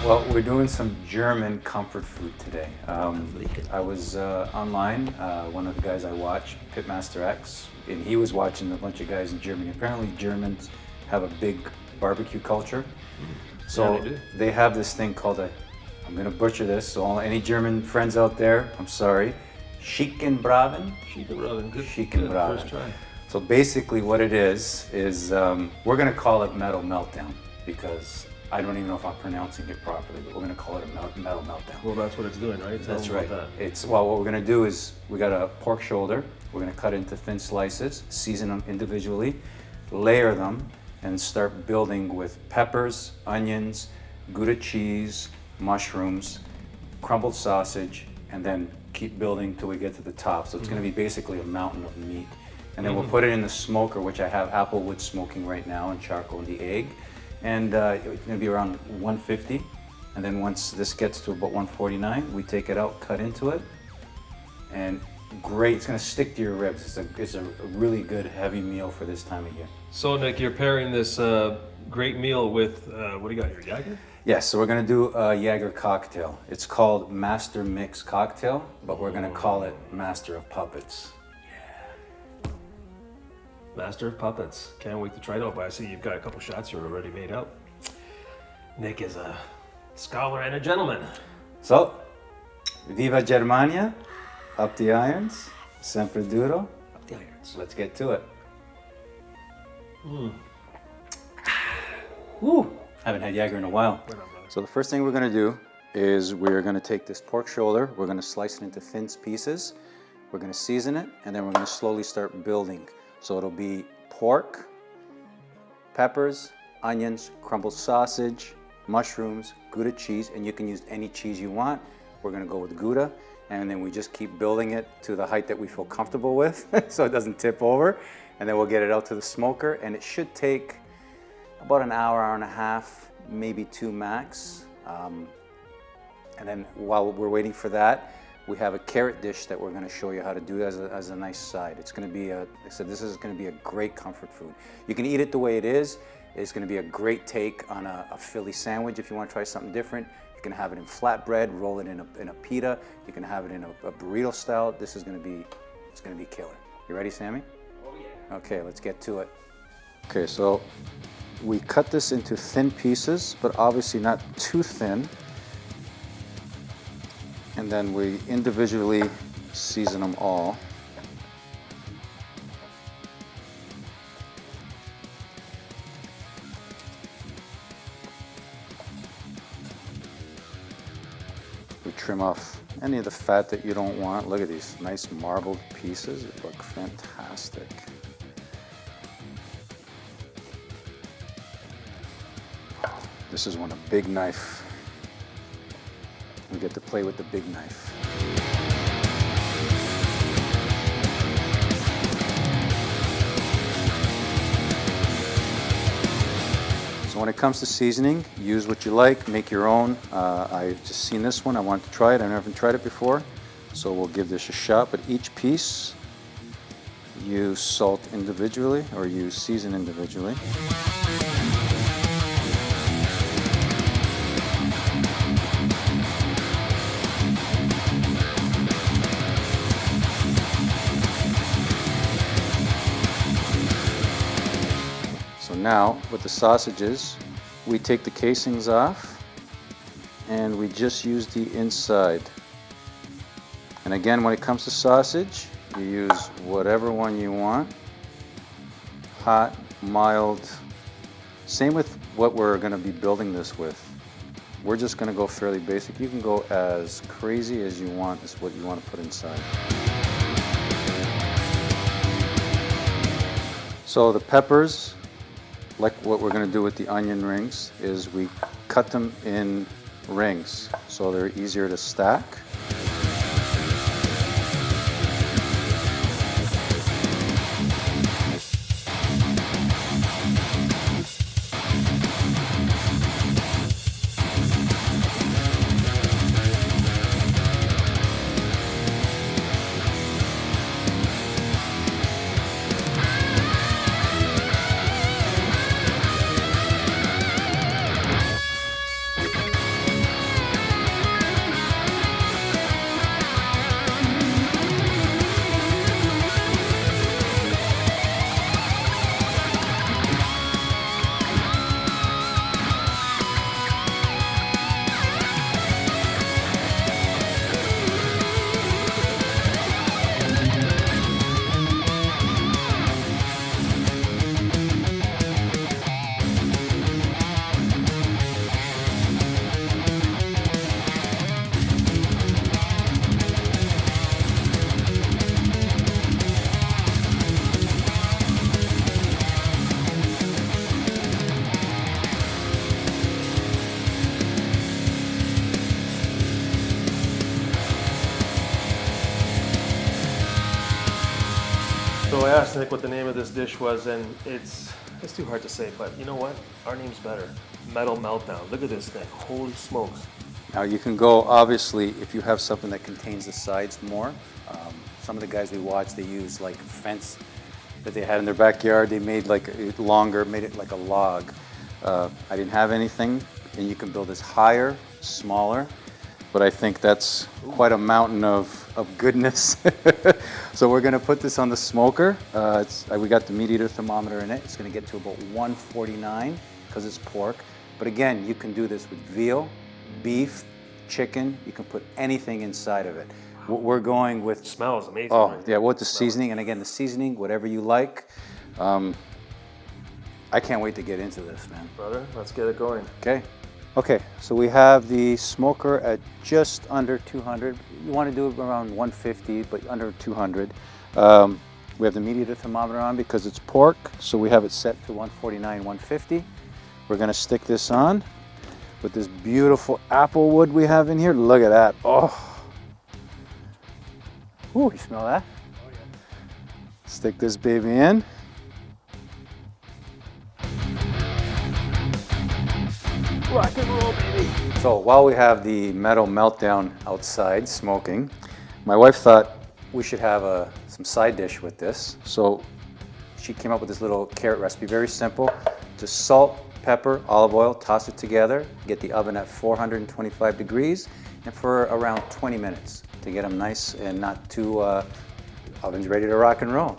Well, we're doing some German comfort food today. I was online, one of the guys I watch, Pitmaster X, and he was watching a bunch of guys in Germany. Apparently Germans have a big barbecue culture. So Yeah, they have this thing called I'm gonna butcher this, so all any German friends out there, I'm sorry, Schickenbraten. Schickenbraten, good. Schickenbraten. First try. So basically what it is we're gonna call it Metal Meltdown because I don't even know if I'm pronouncing it properly, but we're gonna call it a Metal Meltdown. Well, that's what it's doing, right? Tell That's them right. about that. It's what we're gonna do is we got a pork shoulder. We're gonna cut into thin slices, season them individually, layer them, and start building with peppers, onions, Gouda cheese, mushrooms, crumbled sausage, and then keep building till we get to the top. So it's gonna be basically a mountain of meat. And then we'll put it in the smoker, which I have Applewood smoking right now, and charcoal and the egg. And it's gonna be around 150. And then once this gets to about 149, we take it out, cut into it, and great, it's gonna stick to your ribs. It's a really good heavy meal for this time of year. So, Nick, you're pairing this great meal with, what do you got here, Jäger? Yes, so we're gonna do a Jäger cocktail. It's called Master Mix Cocktail, but we're gonna call it Master of Puppets. Master of Puppets. Can't wait to try it out, but I see you've got a couple shots here already made up. Nick is a scholar and a gentleman. So, Viva Germania, up the irons, Semper Duro. Up the irons. Let's get to it. Woo! Haven't had Jäger in a while. Right on, brother. So the first thing we're gonna do is we're gonna take this pork shoulder, we're gonna slice it into thin pieces, we're gonna season it, and then we're gonna slowly start building. So it'll be pork, peppers, onions, crumbled sausage, mushrooms, Gouda cheese, and you can use any cheese you want. We're gonna go with Gouda, and then we just keep building it to the height that we feel comfortable with so it doesn't tip over. And then we'll get it out to the smoker, and it should take about an hour, hour and a half, maybe two max. And then while we're waiting for that, we have a carrot dish that we're gonna show you how to do as a nice side. It's gonna be like I said, this is gonna be a great comfort food. You can eat it the way it is. It's gonna be a great take on a Philly sandwich if you wanna try something different. You can have it in flatbread, roll it in a pita. You can have it in a burrito style. This is gonna be, it's gonna be killer. You ready, Sammy? Oh, yeah. Okay, let's get to it. Okay, so we cut this into thin pieces, but obviously not too thin. And then we individually season them all. We trim off any of the fat that you don't want. Look at these nice marbled pieces. They look fantastic. This is when a big knife. We get to play with the big knife. So when it comes to seasoning, use what you like, make your own. I've just seen this one, I wanted to try it, I never tried it before. So we'll give this a shot, but each piece you salt individually or you season individually. Now, with the sausages, we take the casings off and we just use the inside. And again, when it comes to sausage, you use whatever one you want. Hot, mild. Same with what we're going to be building this with. We're just going to go fairly basic. You can go as crazy as you want, is what you want to put inside. So the peppers, like what we're going to do with the onion rings, is we cut them in rings so they're easier to stack. So I asked Nick what the name of this dish was, and it's too hard to say, but you know what? Our name's better. Metal Meltdown. Look at this thing. Holy smokes. Now you can go, obviously, if you have something that contains the sides more. Some of the guys we watched, they used like fence that they had in their backyard. They made like it longer, made it like a log. I didn't have anything, and you can build this higher, smaller, but I think that's quite a mountain of goodness. So we're gonna put this on the smoker. We got the meat eater thermometer in it. It's gonna get to about 149 because it's pork. But again, you can do this with veal, beef, chicken. You can put anything inside of it. We're going with... It smells amazing. Oh, right? yeah, with the seasoning. And again, the seasoning, whatever you like. I can't wait to get into this, man. Brother, let's get it going. Okay. Okay, so we have the smoker at just under 200. You want to do it around 150, but under 200. We have the meat eater thermometer on because it's pork, so we have it set to 149, 150. We're gonna stick this on with this beautiful Applewood we have in here. Look at that. Oh. Ooh, you smell that? Oh, yeah. Stick this baby in. Rock and roll, baby. So while we have the Metal Meltdown outside smoking, my wife thought we should have some side dish with this. So she came up with this little carrot recipe, very simple. Just salt, pepper, olive oil, toss it together, get the oven at 425 degrees, and for around 20 minutes to get them nice and not too, oven's ready to rock and roll.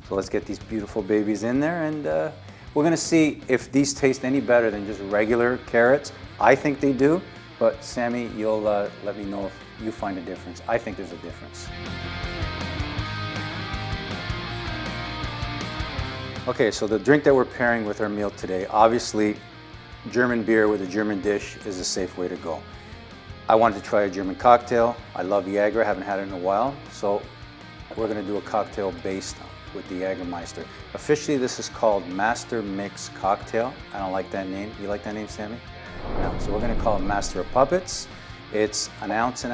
So let's get these beautiful babies in there, and we're gonna see if these taste any better than just regular carrots. I think they do, but Sammy, you'll let me know if you find a difference. I think there's a difference. Okay, so the drink that we're pairing with our meal today, obviously German beer with a German dish is a safe way to go. I wanted to try a German cocktail. I love Jäger, I haven't had it in a while, so we're gonna do a cocktail based with the Jägermeister. Officially, this is called Master Mix Cocktail. I don't like that name. You like that name, Sammy? No, so we're gonna call it Master of Puppets. It's 1.5 ounces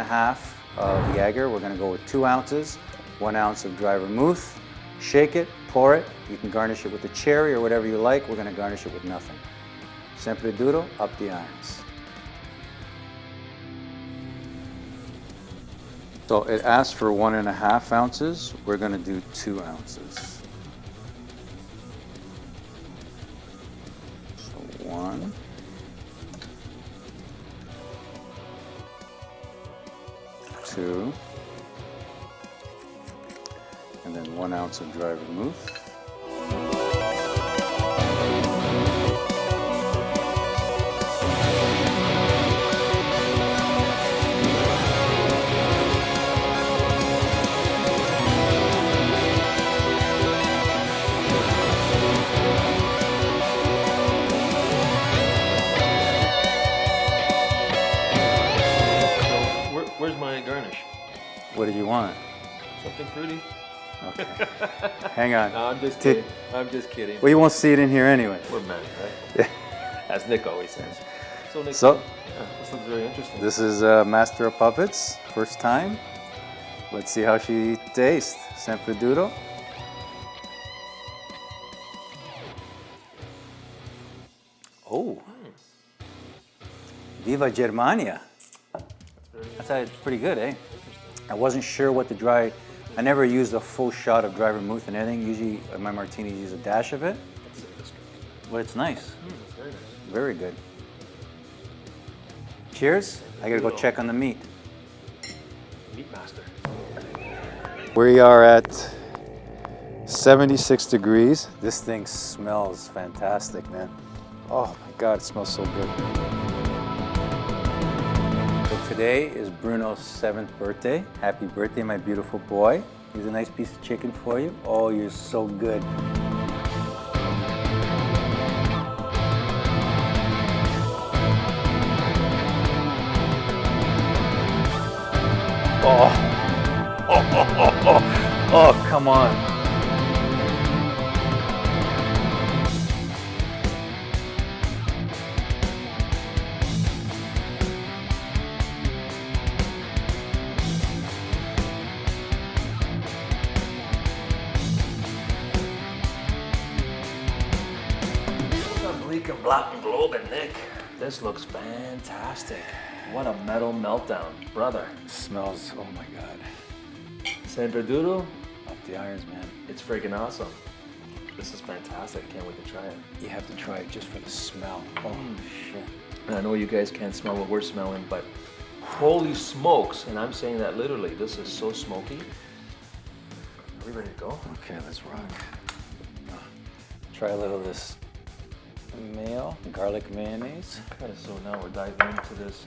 of Jäger. We're gonna go with 2 ounces, 1 ounce of dry vermouth. Shake it, pour it. You can garnish it with a cherry or whatever you like. We're gonna garnish it with nothing. Semper Duro, up the irons. So it asks for 1.5 ounces. We're gonna do 2 ounces. So 1. 2. And then 1 ounce of dry vermouth. Where's my garnish? What did you want? Something fruity? Okay. Hang on. No, I'm just kidding. I'm just kidding. Well, you won't see it in here anyway. We're men, right? As Nick always says. So, Nick, So, yeah, this looks very interesting. this is Master of Puppets, first time. Let's see how she tastes. Semper Duro. Oh. Viva Germania. That's pretty good, eh? I wasn't sure what the dry, I never used a full shot of dry vermouth and anything. Usually my martinis use a dash of it. But it's nice. It's very nice. Very good. Cheers. I gotta go check on the meat. Meat master. We are at 76 degrees. This thing smells fantastic, man. Oh my God, it smells so good. So today is Bruno's 7th birthday. Happy birthday, my beautiful boy. Here's a nice piece of chicken for you. Oh, you're so good. Oh, come on. freaking black and globing, Nick. This looks fantastic. What a metal meltdown, brother. Smells, oh my God. Semper Duro, Up the irons, man. it's freaking awesome. This is fantastic. Can't wait to try it. You have to try it just for the smell. Oh shit. And I know you guys can't smell what we're smelling, but holy smokes, and I'm saying that literally, this is so smoky. Are we ready to go? Okay, let's rock. Try a little of this mayo, garlic mayonnaise. Okay, so now we're diving into this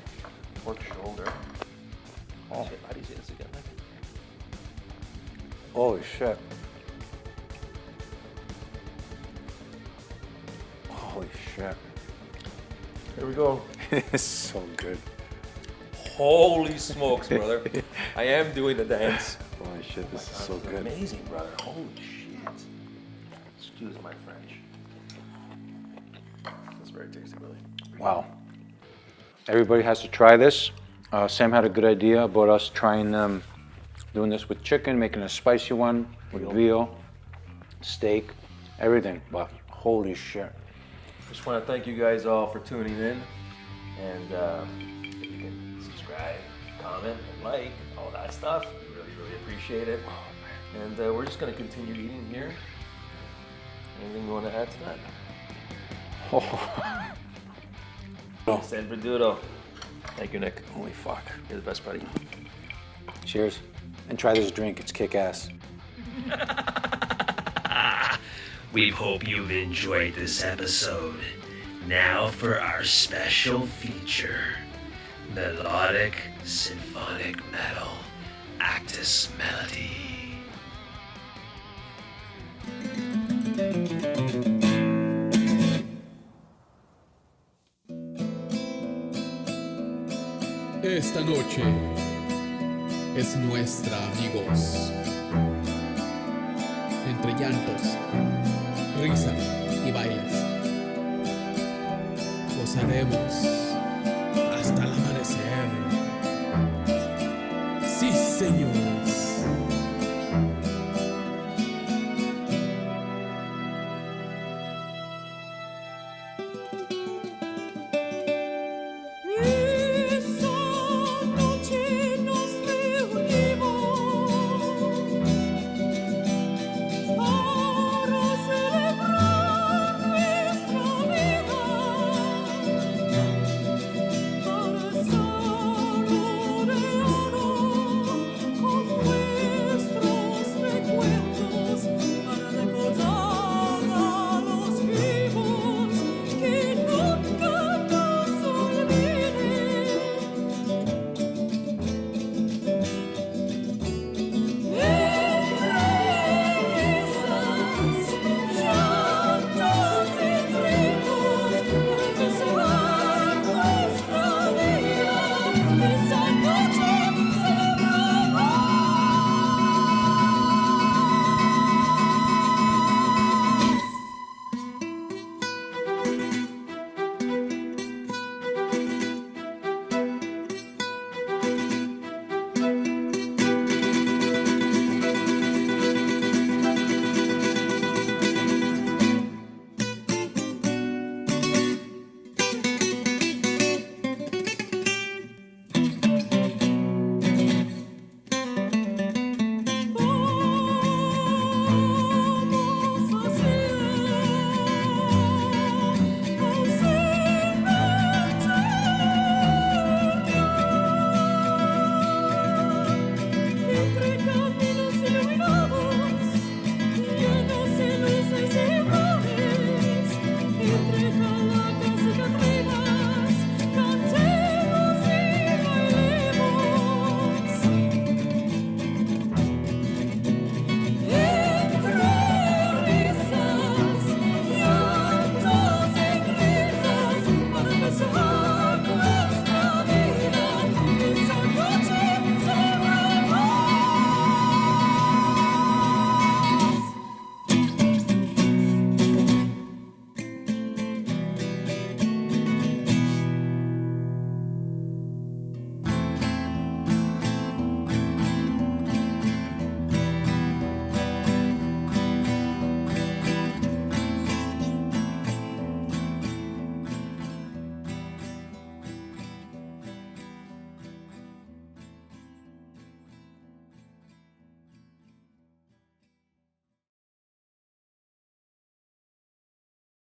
pork shoulder. Oh. Shit, how do you say this again, Nick? Holy shit. Holy shit. Here we go. It's so good. Holy smokes, brother. I am doing the dance. Holy shit, this is God, so it's good. amazing, brother. Holy shit. Excuse my French. That's very tasty, really. Wow. Everybody has to try this. Sam had a good idea about us trying doing this with chicken, making a spicy one with veal, steak, everything. But holy shit. Just want to thank you guys all for tuning in. And if you can subscribe, comment, and like, all that stuff. We really, really appreciate it. And we're just going to continue eating here. Anything you want to add to that? Oh. Semper Duro. Thank you, Nick. Holy fuck. You're the best buddy. Cheers. And try this drink, it's kick-ass. We hope you've enjoyed this episode. Now for our special feature, Melodic Symphonic Metal Actus Melody. Esta noche es nuestra, amigos. Entre llantos, risa y bailes, gozaremos hasta el amanecer. Sí, señor.